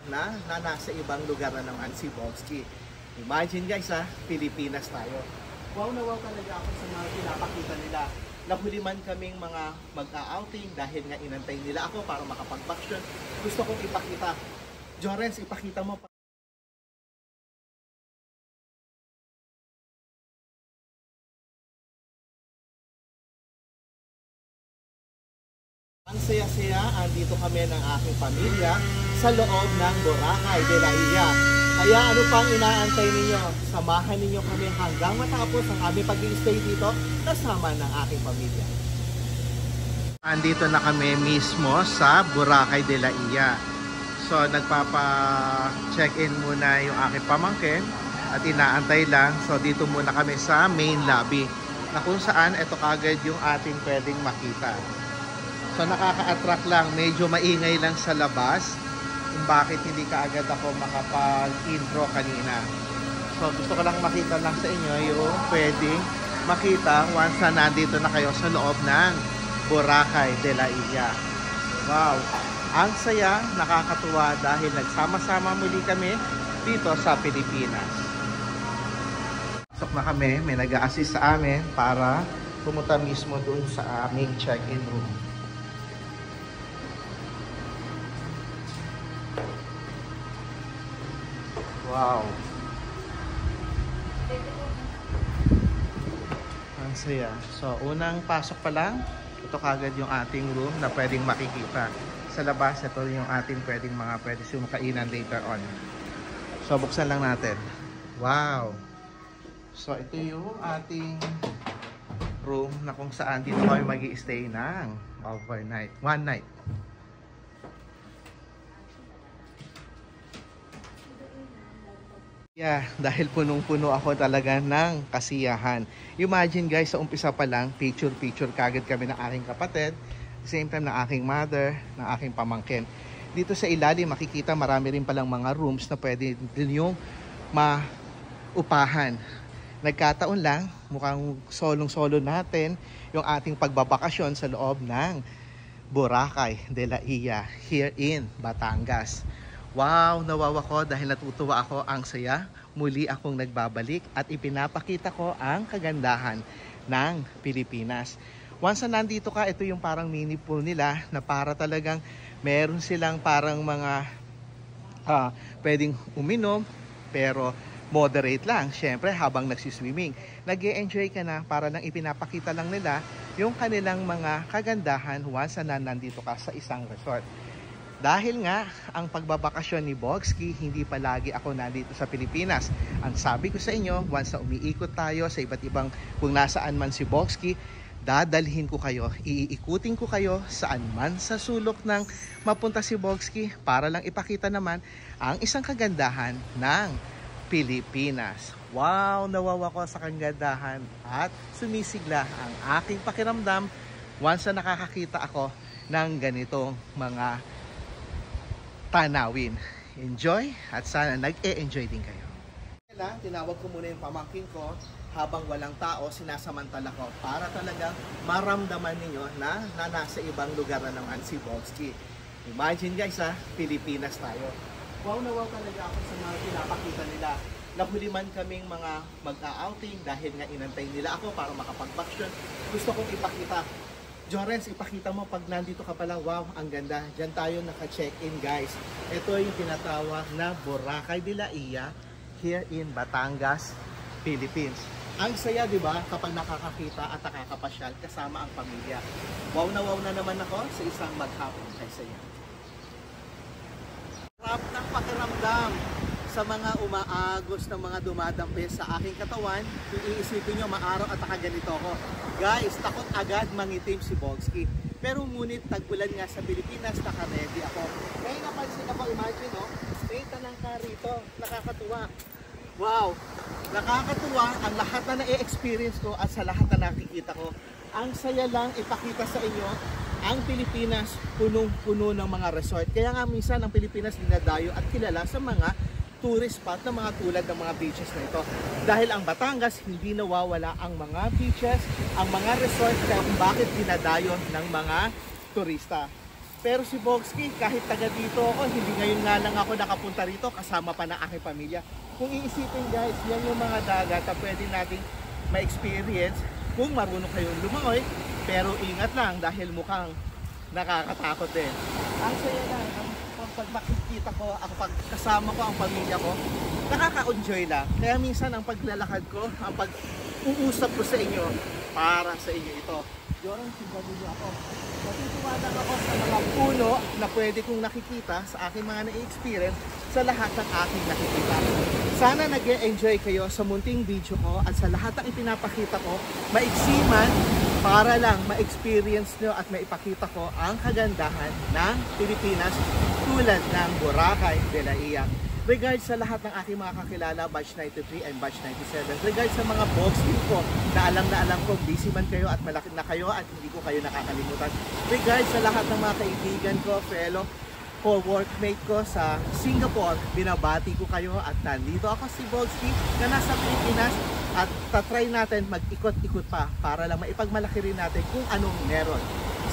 na nasa ibang lugar na naman si Bogski. Imagine guys ha, Pilipinas tayo. Wow na wow talaga ako sa mga pinapakita nila. Nahuli man kaming mga mag-outing dahil nga inantay nila ako para makapag-vacation. Gusto kong ipakita. Jorens, ipakita mo pa. Ang saya-saya, andito kami ng aking pamilya sa loob ng Boracay de la Illa. Kaya ano pang inaantay ninyo? Samahan ninyo kami hanggang matapos ang aming pag-i-stay dito kasama ng aking pamilya. Andito na kami mismo sa Boracay de la Illa. So nagpapa-check-in muna yung aking pamangkin at inaantay lang. So dito muna kami sa main lobby na kung saan ito kagad yung ating pwedeng makita. So nakaka-attract lang, medyo maingay lang sa labas kung bakit hindi kaagad ako makapag-intro kanina. So gusto ko lang makita lang sa inyo yung pwedeng makita once na nandito na kayo sa loob ng Boracay de la Illa. Wow! Ang saya, nakakatuwa dahil nagsama-sama muli kami dito sa Pilipinas. Pasok na kami, may nag-a-assist sa amin para pumunta mismo dun sa aming check-in room. Wow! Ang saya. So, unang pasok pa lang, ito kagad yung ating room na pwedeng makikita. Sa labas, ito yung ating pwedeng makainan later on. So, buksan lang natin. Wow! So, ito yung ating room na kung saan dito kami mag-i-stay ng overnight. One night. Yeah, dahil punong-puno ako talaga ng kasiyahan. Imagine guys, sa umpisa pa lang, picture-picture kagad kami ng aking kapatid, same time ng aking mother, ng aking pamangkin. Dito sa ilalim, makikita marami rin palang mga rooms na pwede din yung maupahan. Nagkataon lang, mukhang solong-solo natin yung ating pagbabakasyon sa loob ng Boracay de la Illa, here in Batangas. Wow, nawawa ko dahil natutuwa ako, ang saya. Muli akong nagbabalik at ipinapakita ko ang kagandahan ng Pilipinas. Once na nandito ka, ito yung parang mini pool nila na para talagang meron silang parang mga pwedeng uminom pero moderate lang. Syempre habang nagsiswimming, nag-e-enjoy ka na, para lang ipinapakita lang nila yung kanilang mga kagandahan once na nandito ka sa isang resort. Dahil nga, ang pagbabakasyon ni Bogski, hindi palagi ako nandito sa Pilipinas. Ang sabi ko sa inyo, once na umiikot tayo sa iba't ibang, kung nasaan man si Bogski, dadalhin ko kayo, iikutin ko kayo saan man sa sulok ng mapunta si Bogski para lang ipakita naman ang isang kagandahan ng Pilipinas. Wow, nawawa ko sa kagandahan at sumisigla ang aking pakiramdam once na nakakakita ako ng ganitong mga tanawin. Enjoy at sana nag-e-enjoy din kayo. Tinawag ko muna yung pamangkin ko habang walang tao, sinasamantala ko para talagang maramdaman ninyo na nasa ibang lugar na naman si Bogski. Imagine guys ha, Pilipinas tayo. Wow na wow talaga ako sa mga pinapakita nila. Nahuli man kaming mga mag-outing dahil nga inantay nila ako para makapag-vacation. Gusto kong ipakita. Jorens, ipakita mo pag nandito ka pala. Wow, ang ganda. Diyan tayo naka-check-in guys. Ito yung tinatawag na Boracay de la Illa here in Batangas, Philippines. Ang saya, di ba, kapag nakakakita at nakakapasyal kasama ang pamilya. Wow na naman ako sa isang maghapon kay saya. Sarap ng pakiramdam sa mga umaagos ng mga dumadampi sa aking katawan. Kung iisipin nyo, maaraw at nakaganito ako. Guys, takot agad mangitim si Bogski. Pero ngunit tag-ulan nga sa Pilipinas, naka-ready ako. Kaya napansin ako, imagine, no? Straight na lang ka rito. Nakakatuwa. Wow! Nakakatuwa ang lahat na na-experience ko at sa lahat na nakikita ko. Ang saya lang ipakita sa inyo, ang Pilipinas punong-puno ng mga resort. Kaya nga minsan ang Pilipinas dinadayo at kilala sa mga tourist spot na mga tulad ng mga beaches na ito. Dahil ang Batangas, hindi nawawala ang mga beaches, ang mga resort, kaya kung bakit dinadayo ng mga turista. Pero si Bogsky, kahit taga dito ako, hindi ngayon nga lang ako nakapunta rito kasama pa ng aking pamilya. Kung iisipin guys, yan yung mga dagat na pwede nating ma-experience kung marunong kayong lumangoy. Pero ingat lang dahil mukhang nakakatakot din. Ang saya lang, pag makikita ko, ako pag kasama ko ang pamilya ko, nakaka-enjoy lang. Kaya minsan ang paglalakad ko, ang pag-uusap ko sa inyo, para sa inyo ito. Yorong simbado niyo ako. Natitiwala ako sa mga puno na pwede kong nakikita sa aking mga na-experience sa lahat ng aking nakikita. Sana nag-enjoy kayo sa munting video ko at sa lahat ng ipinapakita ko, maiksi man, para lang ma-experience nyo at maipakita ko ang kagandahan ng Pilipinas tulad ng Boracay de la Ia. Regards sa lahat ng aking mga kakilala, batch 93 and batch 97. Regards sa mga Bogsky ko na alam ko busy man kayo at malaki na kayo at hindi ko kayo nakakalimutan. Regards sa lahat ng mga kaibigan ko, fellow co-workmate ko sa Singapore, binabati ko kayo at nandito ako si Bogsky na nasa Pilipinas at tatry natin mag-ikot-ikot pa para lang maipagmalaki rin natin kung anong meron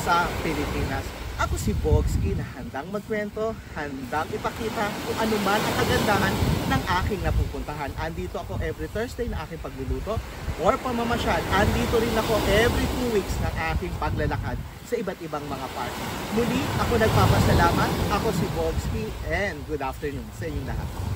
sa Pilipinas. Ako si Bogsky na handang magkwento, handang ipakita kung ano man ang kagandahan ng aking napupuntahan. Andito ako every Thursday na aking pagluluto or pamamasyal. Andito rin ako every 2 weeks ng aking paglalakad sa iba't ibang mga parts. Muli, ako nagpapasalamat. Ako si Bogsky and good afternoon sa inyong lahat.